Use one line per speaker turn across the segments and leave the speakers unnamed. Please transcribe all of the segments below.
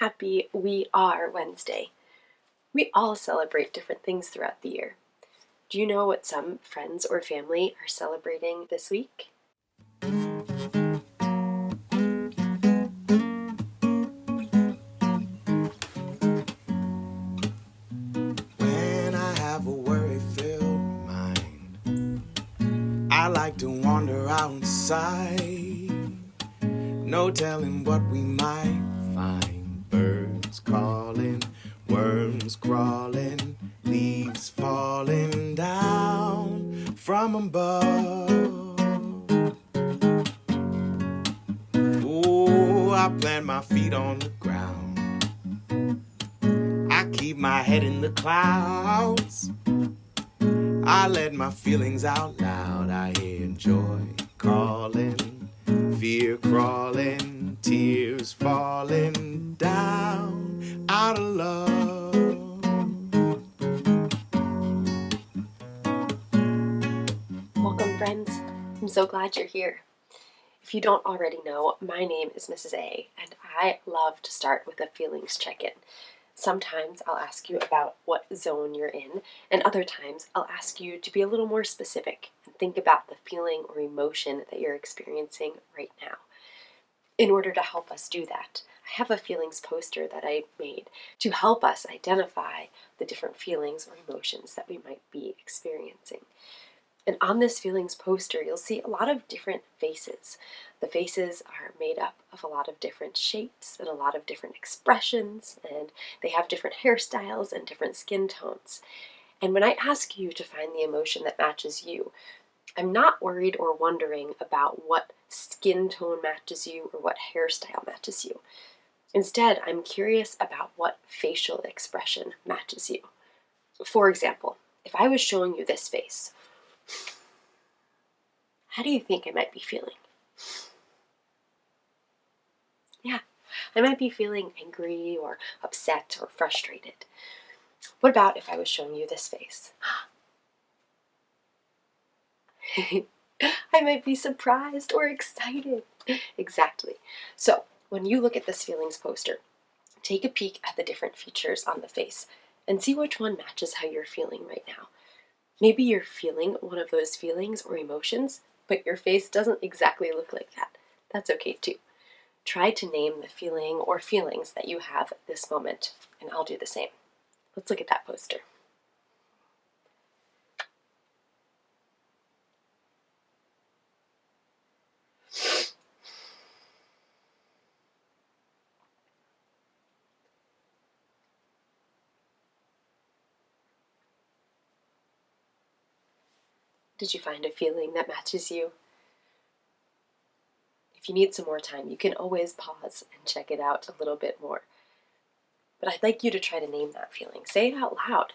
Happy We Are Wednesday. We all celebrate different things throughout the year. Do you know what some friends or family are celebrating this week?
When I have a worry-filled mind, I like to wander outside. No telling what we might find. Birds calling, worms crawling, leaves falling down from above. Oh, I plant my feet on the ground. I keep my head in the clouds. I let my feelings out loud. I hear joy calling, fear crawling, tears falling down out of love.
Welcome, friends. I'm so glad you're here. If you don't already know, my name is Mrs. A, and I love to start with a feelings check-in. Sometimes I'll ask you about what zone you're in, and other times I'll ask you to be a little more specific and think about the feeling or emotion that you're experiencing right now. In order to help us do that, I have a feelings poster that I made to help us identify the different feelings or emotions that we might be experiencing. And on this feelings poster, you'll see a lot of different faces. The faces are made up of a lot of different shapes and a lot of different expressions, and they have different hairstyles and different skin tones. And when I ask you to find the emotion that matches you, I'm not worried or wondering about what skin tone matches you or what hairstyle matches you. Instead, I'm curious about what facial expression matches you. For example, if I was showing you this face, how do you think I might be feeling? Yeah, I might be feeling angry or upset or frustrated. What about if I was showing you this face? I might be surprised or excited. Exactly. So, when you look at this feelings poster, take a peek at the different features on the face and see which one matches how you're feeling right now. Maybe you're feeling one of those feelings or emotions, but your face doesn't exactly look like that. That's okay too. Try to name the feeling or feelings that you have at this moment, and I'll do the same. Let's look at that poster. Did you find a feeling that matches you? If you need some more time, you can always pause and check it out a little bit more. But I'd like you to try to name that feeling. Say it out loud.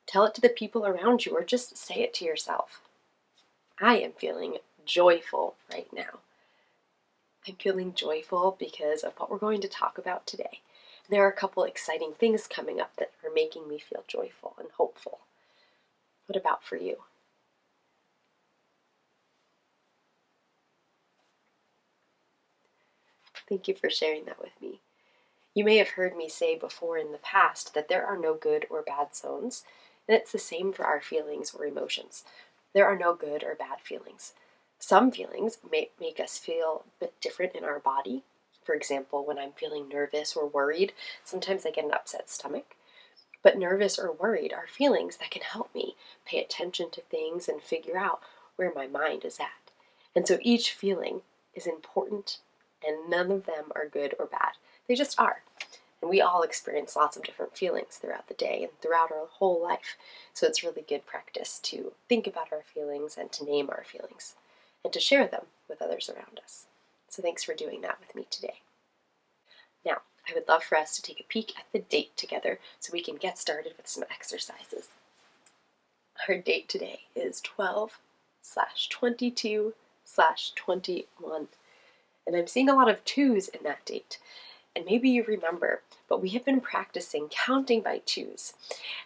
Tell it to the people around you, or just say it to yourself. I am feeling joyful right now. I'm feeling joyful because of what we're going to talk about today. There are a couple exciting things coming up that are making me feel joyful and hopeful. What about for you? Thank you for sharing that with me. You may have heard me say before in the past that there are no good or bad zones, and it's the same for our feelings or emotions. There are no good or bad feelings. Some feelings may make us feel a bit different in our body. For example, when I'm feeling nervous or worried, sometimes I get an upset stomach. But nervous or worried are feelings that can help me pay attention to things and figure out where my mind is at. And so each feeling is important, and none of them are good or bad. They just are. And we all experience lots of different feelings throughout the day and throughout our whole life. So it's really good practice to think about our feelings and to name our feelings and to share them with others around us. So thanks for doing that with me today. Now, I would love for us to take a peek at the date together so we can get started with some exercises. Our date today is 12/22/21. And I'm seeing a lot of 2s in that date. And maybe you remember, but we have been practicing counting by 2s.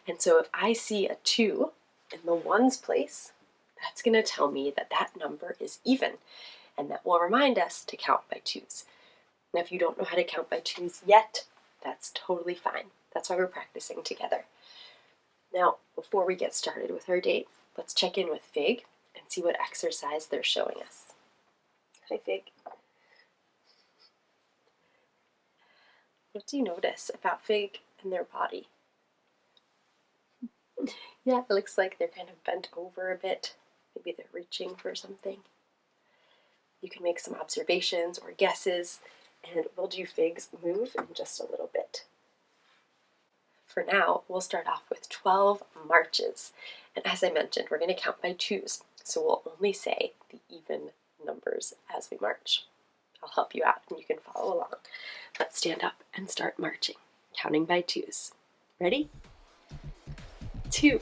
And so if I see a 2 in the 1's place, that's going to tell me that that number is even. And that will remind us to count by 2s. Now, if you don't know how to count by 2s yet, That's totally fine. That's why we're practicing together. Now, before we get started with our date, let's check in with Fig and see what exercise they're showing us. Hi, Fig. What do you notice about Fig and their body? Yeah, it looks like they're kind of bent over a bit. Maybe they're reaching for something. You can make some observations or guesses, and we'll do Fig's move in just a little bit. For now, we'll start off with 12 marches. And as I mentioned, we're going to count by twos, so we'll only say the even numbers as we march. I'll help you out and you can follow along. Let's stand up and start marching, counting by twos. Ready? 2,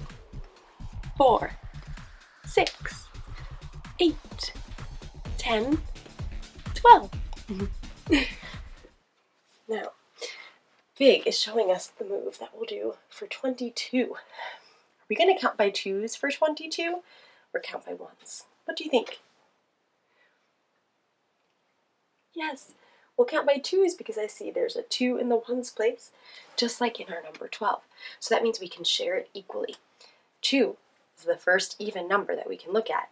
4, 6, 8, 10, 12. Now, Fig is showing us the move that we'll do for 22. Are we going to count by twos for 22 or count by ones? What do you think? Yes, we'll count by twos because I see there's a 2 in the ones place, just like in our number 12. So that means we can share it equally. 2 is the first even number that we can look at,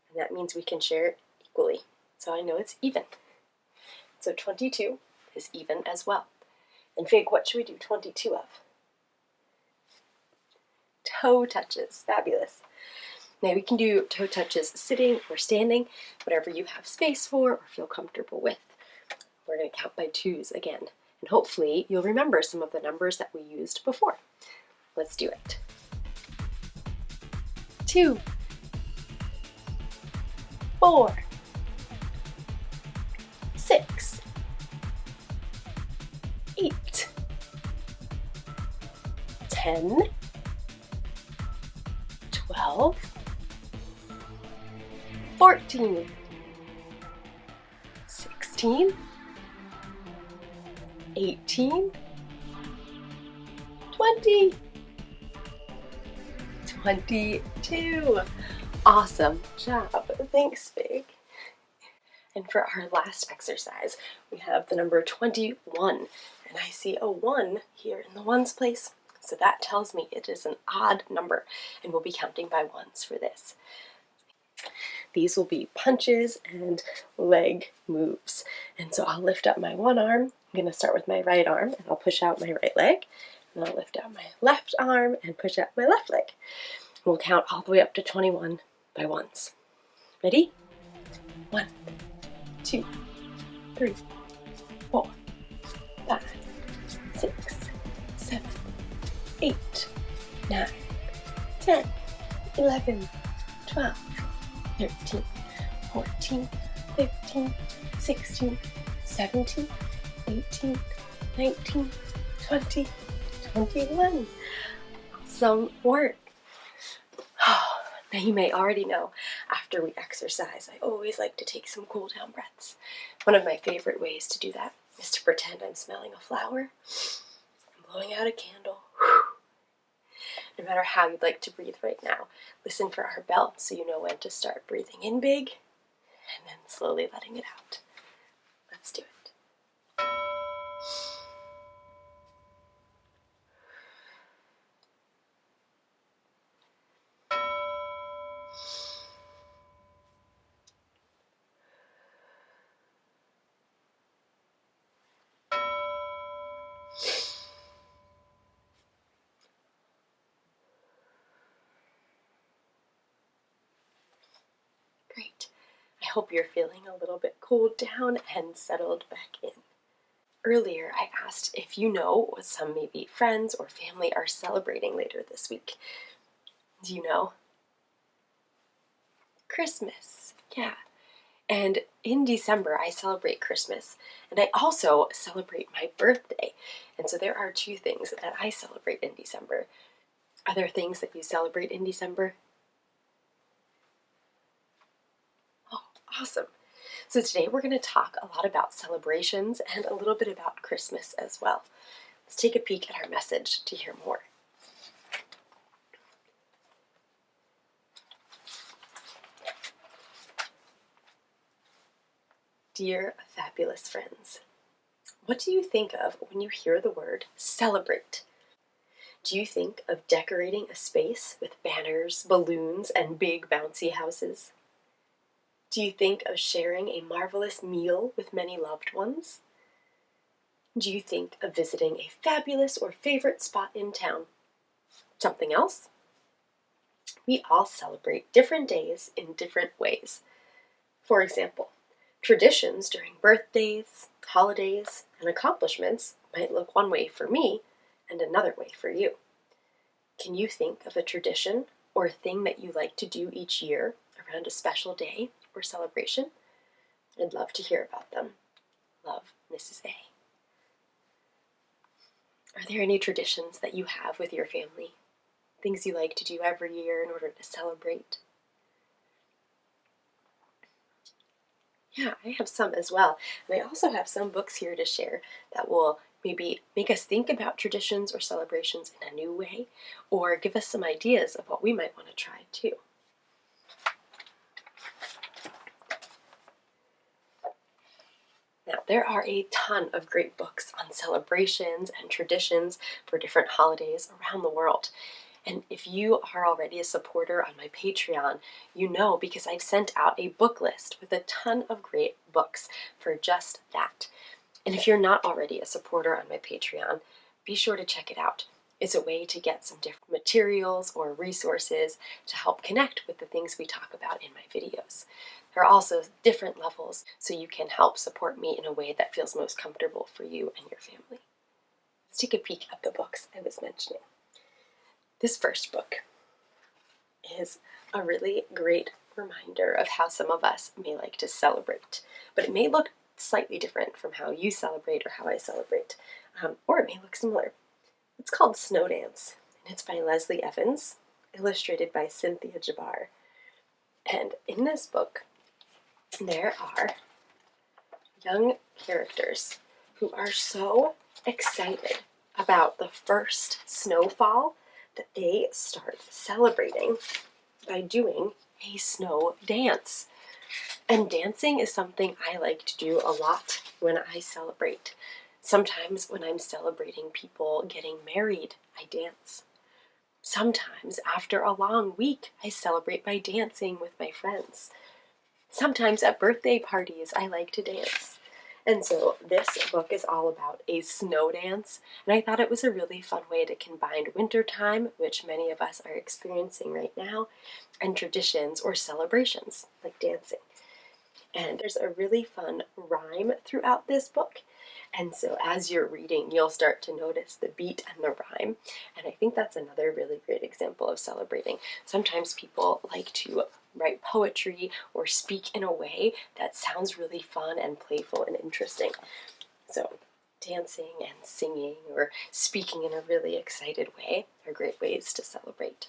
and that means we can share it equally. So I know it's even. So 22 is even as well. And Fig, what should we do 22 of? Toe touches. Fabulous. Now we can do toe touches sitting or standing, whatever you have space for or feel comfortable with. We're going to count by twos again, and hopefully you'll remember some of the numbers that we used before. Let's do it. 2, 4, 6, 8, 10, 12, 14, 16, 18, 20, 22. Awesome job. Thanks, Fig. And for our last exercise, we have the number 21. And I see a 1 here in the ones place. So that tells me it is an odd number, and we'll be counting by ones for this. These will be punches and leg moves. And so I'll lift up my one arm. I'm going to start with my right arm, and I'll push out my right leg. And I'll lift out my left arm and push out my left leg. We'll count all the way up to 21 by ones. Ready? 1, 2, 3, 4, 5, 6, 7, 8, 9, 10, 11, 12, 13, 14, 15, 16, 17, 18, 19, 20, 21. Awesome work. Now you may already know, after we exercise, I always like to take some cool down breaths. One of my favorite ways to do that is to pretend I'm smelling a flower and blowing out a candle. No matter how you'd like to breathe right now, listen for our bell so you know when to start breathing in big and then slowly letting it out. Let's do it. Great. I hope you're feeling a little bit cooled down and settled back in. Earlier, I asked if you know what some maybe friends or family are celebrating later this week. Do you know? Christmas. Yeah. And in December, I celebrate Christmas, and I also celebrate my birthday. And so there are two things that I celebrate in December. Are there things that you celebrate in December? Oh, awesome. So today we're going to talk a lot about celebrations and a little bit about Christmas as well. Let's take a peek at our message to hear more. Dear fabulous friends, What do you think of when you hear the word celebrate? Do you think of decorating a space with banners, balloons, and big bouncy houses? Do you think of sharing a marvelous meal with many loved ones? Do you think of visiting a fabulous or favorite spot in town? Something else? We all celebrate different days in different ways. For example, traditions during birthdays, holidays, and accomplishments might look one way for me and another way for you. Can you think of a tradition or a thing that you like to do each year around a special day or celebration? I'd love to hear about them. Love, Mrs. A. Are there any traditions that you have with your family? Things you like to do every year in order to celebrate? Yeah, I have some as well. And I also have some books here to share that will maybe make us think about traditions or celebrations in a new way, or give us some ideas of what we might want to try too. Now, there are a ton of great books on celebrations and traditions for different holidays around the world. And if you are already a supporter on my Patreon, you know because I've sent out a book list with a ton of great books for just that. And if you're not already a supporter on my Patreon, be sure to check it out. It's a way to get some different materials or resources to help connect with the things we talk about in my videos. There are also different levels so you can help support me in a way that feels most comfortable for you and your family. Let's take a peek at the books I was mentioning. This first book is a really great reminder of how some of us may like to celebrate, but it may look slightly different from how you celebrate or how I celebrate, or it may look similar. It's called Snow Dance, and it's by Leslie Evans, illustrated by Cynthia Jabbar. And in this book, there are young characters who are so excited about the first snowfall that they start celebrating by doing a snow dance. And dancing is something I like to do a lot when I celebrate. Sometimes when I'm celebrating people getting married, I dance. Sometimes after a long week, I celebrate by dancing with my friends. Sometimes at birthday parties, I like to dance. And so this book is all about a snow dance, and I thought it was a really fun way to combine wintertime, which many of us are experiencing right now, and traditions or celebrations like dancing. And there's a really fun rhyme throughout this book. And so as you're reading, you'll start to notice the beat and the rhyme. And I think that's another really great example of celebrating. Sometimes people like to write poetry or speak in a way that sounds really fun and playful and interesting. So dancing and singing or speaking in a really excited way are great ways to celebrate.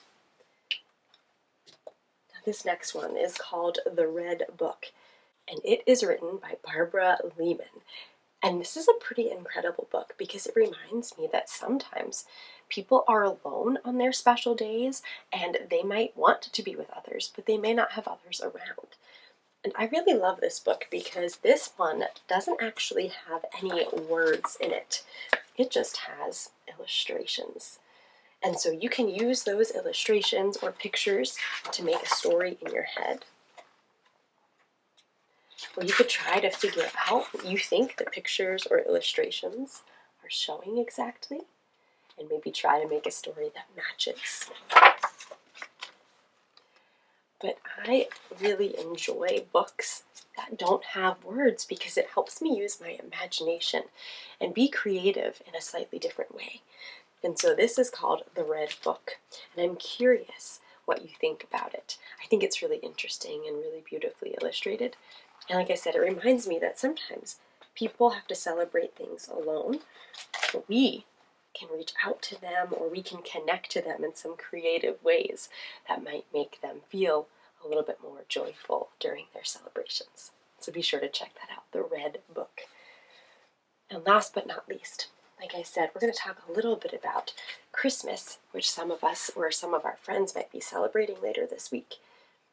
Now, this next one is called The Red Book, and it is written by Barbara Lehman. And this is a pretty incredible book because it reminds me that sometimes people are alone on their special days and they might want to be with others, but they may not have others around. And I really love this book because this one doesn't actually have any words in it. It just has illustrations. And so you can use those illustrations or pictures to make a story in your head. Or you could try to figure out what you think the pictures or illustrations are showing exactly, and maybe try to make a story that matches. But I really enjoy books that don't have words because it helps me use my imagination and be creative in a slightly different way. And so this is called The Red Book, and I'm curious what you think about it. I think it's really interesting and really beautifully illustrated. And like I said, it reminds me that sometimes people have to celebrate things alone, but we can reach out to them or we can connect to them in some creative ways that might make them feel a little bit more joyful during their celebrations. So be sure to check that out, The Red Book. And last but not least, like I said, we're going to talk a little bit about Christmas, which some of us or some of our friends might be celebrating later this week.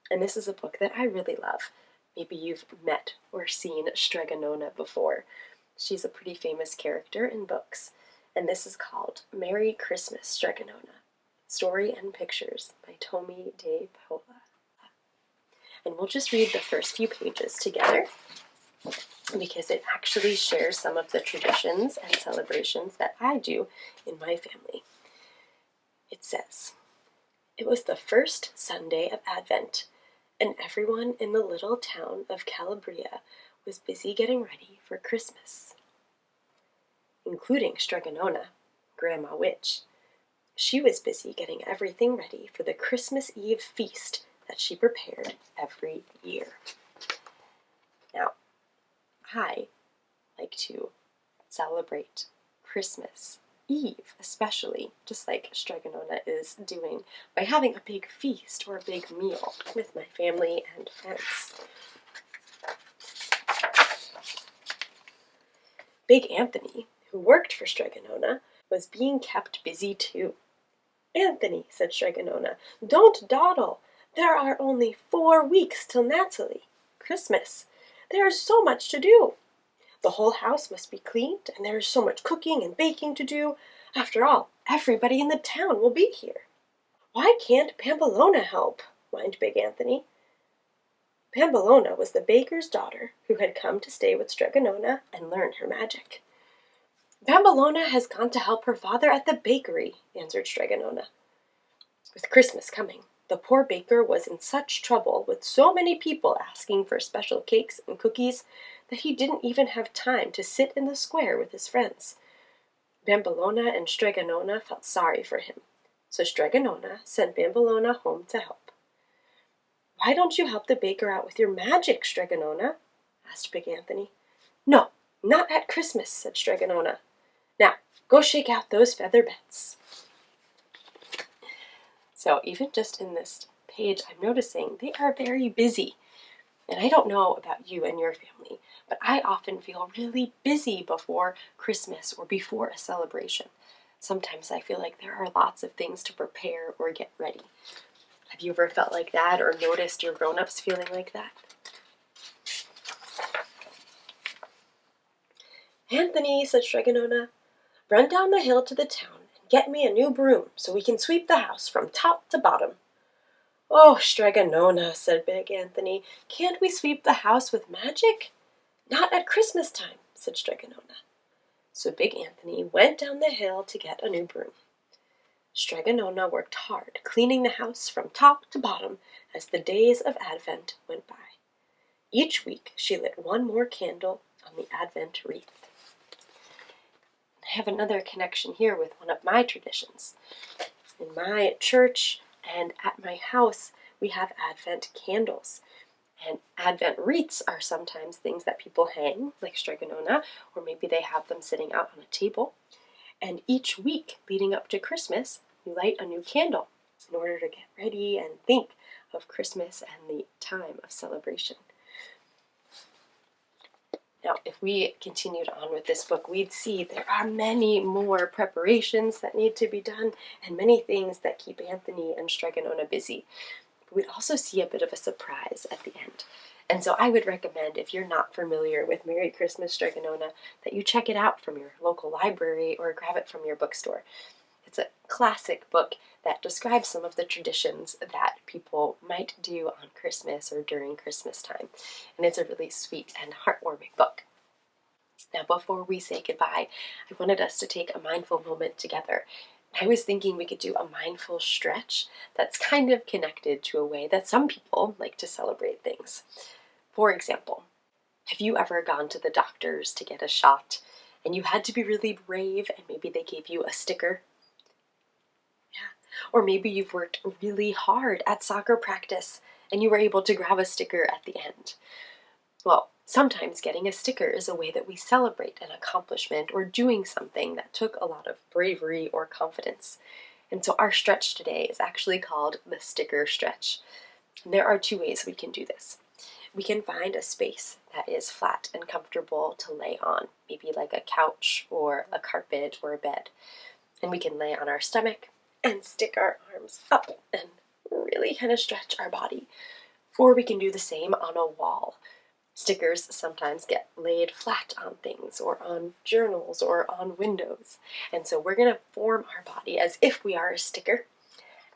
And this is a book that I really love. Maybe you've met or seen Strega Nona before. She's a pretty famous character in books, and this is called Merry Christmas, Strega Nona, Story and Pictures by Tomi de Pola. And we'll just read the first few pages together because it actually shares some of the traditions and celebrations that I do in my family. It says, "It was the first Sunday of Advent, and everyone in the little town of Calabria was busy getting ready for Christmas, including Strega Nona, Grandma Witch. She was busy getting everything ready for the Christmas Eve feast that she prepared every year." Now, I like to celebrate Christmas Eve, especially, just like Strega Nona is doing, by having a big feast or a big meal with my family and friends. Big Anthony, who worked for Strega Nona, was being kept busy too. "Anthony," said Strega Nona, "don't dawdle. There are only 4 weeks till Natalie, Christmas. There is so much to do. The whole house must be cleaned, and there is so much cooking and baking to do. After all, everybody in the town will be here." "Why can't Pamplona help?" whined Big Anthony. Pamplona was the baker's daughter who had come to stay with Strega Nona and learn her magic. "Pamplona has gone to help her father at the bakery," answered Strega Nona. With Christmas coming, the poor baker was in such trouble with so many people asking for special cakes and cookies that he didn't even have time to sit in the square with his friends. Pamplona and Strega Nona felt sorry for him, so Strega Nona sent Pamplona home to help. "Why don't you help the baker out with your magic, Strega Nona?" asked Big Anthony. "No, not at Christmas," said Strega Nona. "Now, go shake out those feather beds." So even just in this page, I'm noticing they are very busy. And I don't know about you and your family, but I often feel really busy before Christmas or before a celebration. Sometimes I feel like there are lots of things to prepare or get ready. Have you ever felt like that or noticed your grown-ups feeling like that? "Anthony," said Strega Nona, "run down the hill to the town and get me a new broom so we can sweep the house from top to bottom." "Oh, Strega Nona," said Big Anthony, "can't we sweep the house with magic?" "Not at Christmas time," said Strega Nona. So Big Anthony went down the hill to get a new broom. Strega Nona worked hard, cleaning the house from top to bottom as the days of Advent went by. Each week she lit one more candle on the Advent wreath. I have another connection here with one of my traditions. In my church and at my house, we have Advent candles. And Advent wreaths are sometimes things that people hang, like Strega Nona, or maybe they have them sitting out on a table. And each week leading up to Christmas, you light a new candle in order to get ready and think of Christmas and the time of celebration. Now, if we continued on with this book, we'd see there are many more preparations that need to be done and many things that keep Anthony and Strega Nona busy. But we'd also see a bit of a surprise at the end. And so I would recommend, if you're not familiar with Merry Christmas, Strega Nona, that you check it out from your local library or grab it from your bookstore. It's a classic book that describes some of the traditions that people might do on Christmas or during Christmas time. And it's a really sweet and heartwarming book. Now, before we say goodbye, I wanted us to take a mindful moment together. I was thinking we could do a mindful stretch that's kind of connected to a way that some people like to celebrate things. For example, have you ever gone to the doctor's to get a shot and you had to be really brave and maybe they gave you a sticker? Yeah. Or maybe you've worked really hard at soccer practice and you were able to grab a sticker at the end. Well, sometimes getting a sticker is a way that we celebrate an accomplishment or doing something that took a lot of bravery or confidence. And so our stretch today is actually called the sticker stretch. And there are 2 ways we can do this. We can find a space that is flat and comfortable to lay on, maybe like a couch or a carpet or a bed. And we can lay on our stomach and stick our arms up and really kind of stretch our body. Or we can do the same on a wall. Stickers sometimes get laid flat on things or on journals or on windows. And so we're going to form our body as if we are a sticker.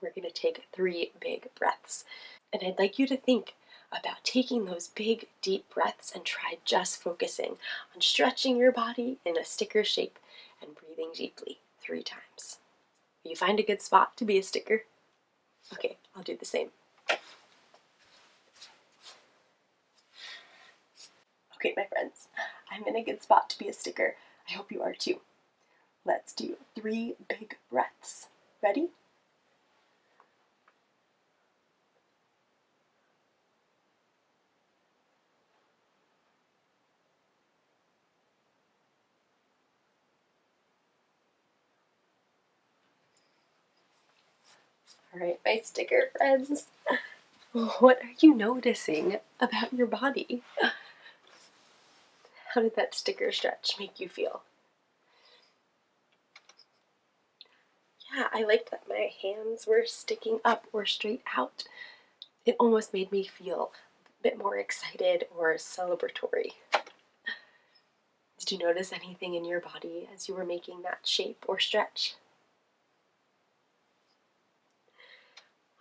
We're going to take 3 big breaths. And I'd like you to think about taking those big, deep breaths and try just focusing on stretching your body in a sticker shape and breathing deeply 3 times. Will you find a good spot to be a sticker? Okay, I'll do the same. Okay, my friends, I'm in a good spot to be a sticker. I hope you are too. Let's do 3 big breaths. Ready? All right, my sticker friends. What are you noticing about your body? How did that sticker stretch make you feel? Yeah, I liked that my hands were sticking up or straight out. It almost made me feel a bit more excited or celebratory. Did you notice anything in your body as you were making that shape or stretch?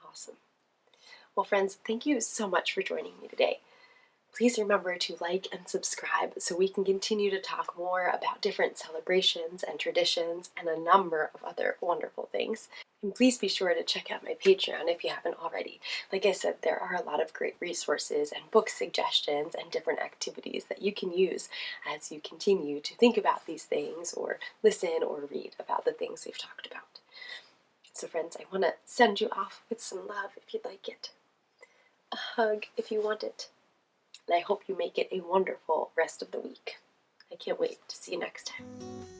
Awesome. Well, friends, thank you so much for joining me today. Please remember to like and subscribe so we can continue to talk more about different celebrations and traditions and a number of other wonderful things. And please be sure to check out my Patreon if you haven't already. Like I said, there are a lot of great resources and book suggestions and different activities that you can use as you continue to think about these things or listen or read about the things we've talked about. So friends, I want to send you off with some love if you'd like it, a hug if you want it, and I hope you make it a wonderful rest of the week. I can't wait to see you next time.